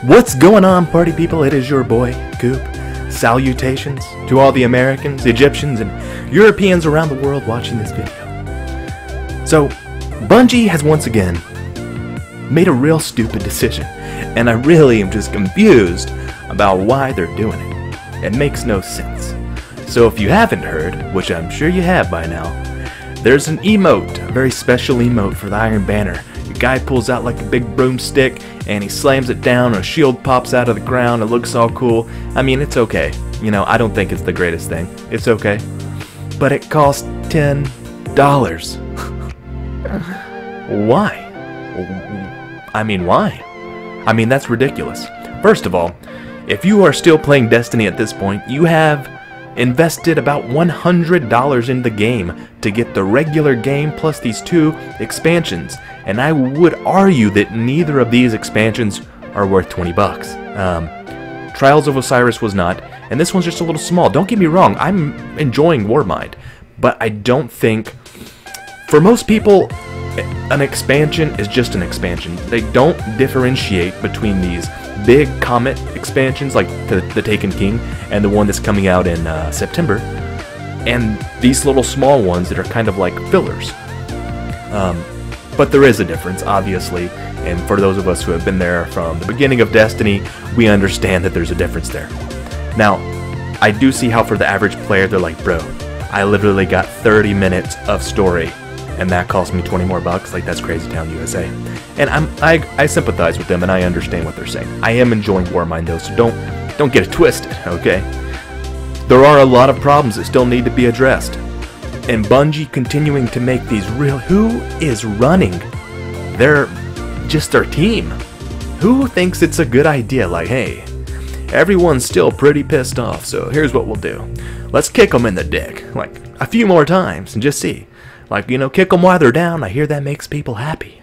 What's going on, party people? It is your boy, Coop. Salutations to all the Americans, Egyptians, and Europeans around the world watching this video. So, Bungie has once again made a real stupid decision, and I really am just confused about why they're doing it. It makes no sense. So if you haven't heard, which I'm sure you have by now, there's an emote, a very special emote for the Iron Banner. The guy pulls out like a big broomstick and he slams it down, a shield pops out of the ground, it looks all cool. I mean, it's okay. You know, I don't think it's the greatest thing. It's okay. But it costs $10. Why? I mean, why? I mean, that's ridiculous. First of all, if you are still playing Destiny at this point, you have invested about $100 in the game to get the regular game plus these 2 expansions. And I would argue that neither of these expansions are worth 20 bucks. Trials of Osiris was not, and this one's just a little small. Don't get me wrong, I'm enjoying Warmind, but I don't think, for most people, an expansion is just an expansion. They don't differentiate between these big Comet expansions like the Taken King and the one that's coming out in September, and these little small ones that are kind of like fillers. But there is a difference, obviously, and for those of us who have been there from the beginning of Destiny, we understand that there's a difference there. Now, I do see how for the average player, they're like, bro, I literally got 30 minutes of story, and that cost me 20 more bucks. Like, that's Crazy Town, USA. And I sympathize with them, and I understand what they're saying. I am enjoying Warmind, though, so don't get it twisted, okay? There are a lot of problems that still need to be addressed. And Bungie continuing to make these real... Who is running their team? Who thinks it's a good idea? Like, hey, everyone's still pretty pissed off, so here's what we'll do. Let's kick them in the dick, like, a few more times and just see. Like, you know, kick them while they're down. I hear that makes people happy.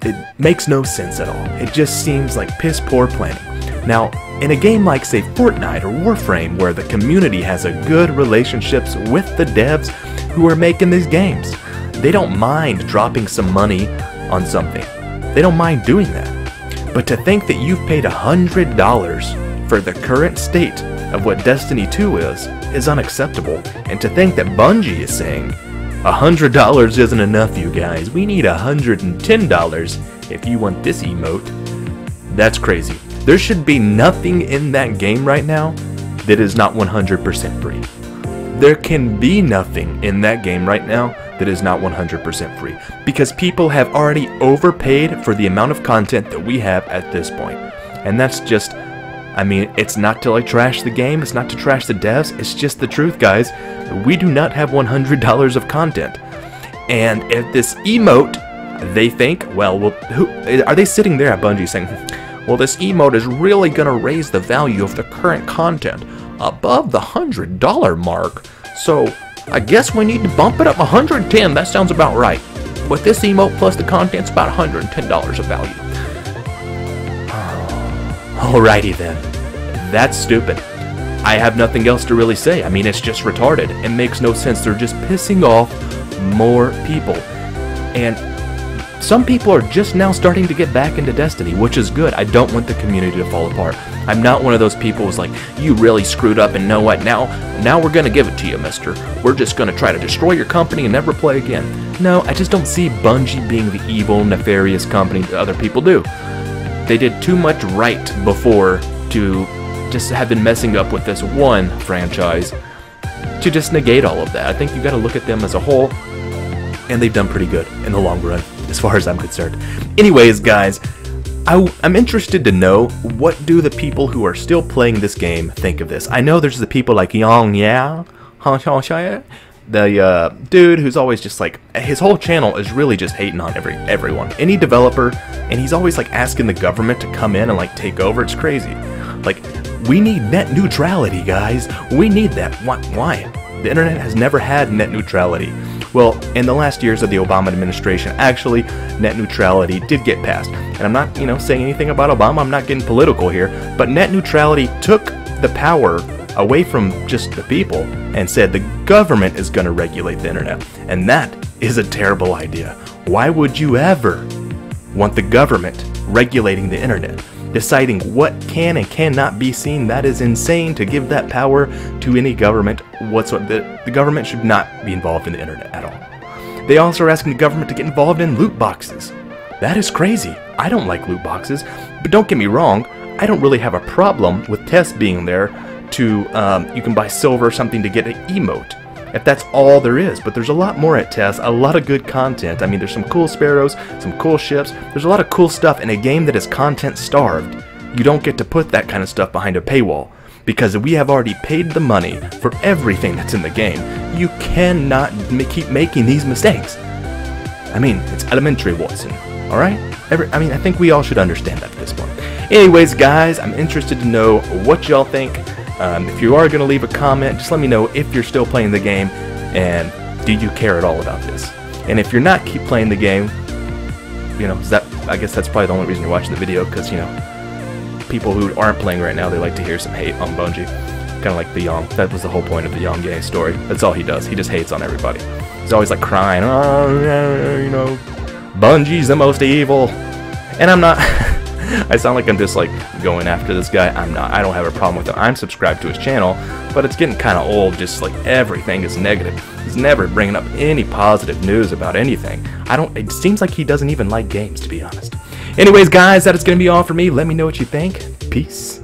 It makes no sense at all. It just seems like piss poor planning. Now, in a game like, say, Fortnite or Warframe, where the community has a good relationships with the devs who are making these games, they don't mind dropping some money on something. They don't mind doing that. But to think that you've paid $100 for the current state of what Destiny 2 is unacceptable. And to think that Bungie is saying, $100 isn't enough, you guys. We need $110 if you want this emote. That's crazy. There should be nothing in that game right now that is not 100% free. There can be nothing in that game right now that is not 100% free. Because people have already overpaid for the amount of content that we have at this point. And that's just... I mean, it's not to like trash the game, it's not to trash the devs, it's just the truth, guys. We do not have $100 of content. And if this emote, they think, well, who are they sitting there at Bungie saying, well, this emote is really gonna raise the value of the current content above the $100 mark, so I guess we need to bump it up 110, that sounds about right. With this emote plus the content's about $110 of value. Alrighty then. That's stupid. I have nothing else to really say. I mean, it's just retarded. It makes no sense. They're just pissing off more people. And some people are just now starting to get back into Destiny, which is good. I don't want the community to fall apart. I'm not one of those people who's like, you really screwed up and know what? Now we're going to give it to you, mister. We're just going to try to destroy your company and never play again. No, I just don't see Bungie being the evil, nefarious company that other people do. They did too much right before to just have been messing up with this one franchise to just negate all of that. I think you got to look at them as a whole, and they've done pretty good in the long run, as far as I'm concerned. Anyways, guys, I'm interested to know, what do the people who are still playing this game think of this? I know there's the people like Yang Ya, the dude who's always just like, his whole channel is really just hating on everyone, any developer, and he's always like asking the government to come in and like take over. It's crazy. Like, we need net neutrality, guys. We need that. Why? The internet has never had net neutrality. Well, in the last years of the Obama administration, actually, net neutrality did get passed. And I'm not, saying anything about Obama. I'm not getting political here. But net neutrality took the power away from just the people and said the government is going to regulate the internet. And that is a terrible idea. Why would you ever want the government regulating the internet, deciding what can and cannot be seen. That is insane to give that power to any government whatsoever. The government should not be involved in the internet at all. They also are asking the government to get involved in loot boxes. That is crazy. I don't like loot boxes, but don't get me wrong, I don't really have a problem with Tess being there to, you can buy silver or something to get an emote, if that's all there is. But there's a lot more at Tess, a lot of good content. I mean, there's some cool sparrows, some cool ships, there's a lot of cool stuff. In a game that is content starved, you don't get to put that kind of stuff behind a paywall, because we have already paid the money for everything that's in the game. You cannot keep making these mistakes. I mean, it's elementary, Watson, alright? I think we all should understand that at this point. Anyways, guys, I'm interested to know what y'all think. If you are going to leave a comment, just let me know if you're still playing the game, and do you care at all about this? And if you're not keep playing the game, you know, I guess that's probably the only reason you're watching the video, because, you know, people who aren't playing right now, they like to hear some hate on Bungie. Kind of like the Yong. That was the whole point of the Yong Gang story. That's all he does. He just hates on everybody. He's always like crying, oh, you know, Bungie's the most evil. And I'm not. I sound like I'm just like going after this guy. I'm not. I don't have a problem with it. I'm subscribed to his channel, but it's getting kind of old. Just like everything is negative. He's never bringing up any positive news about anything. It seems like he doesn't even like games, to be honest. Anyways, guys, that is going to be all for me. Let me know what you think. Peace.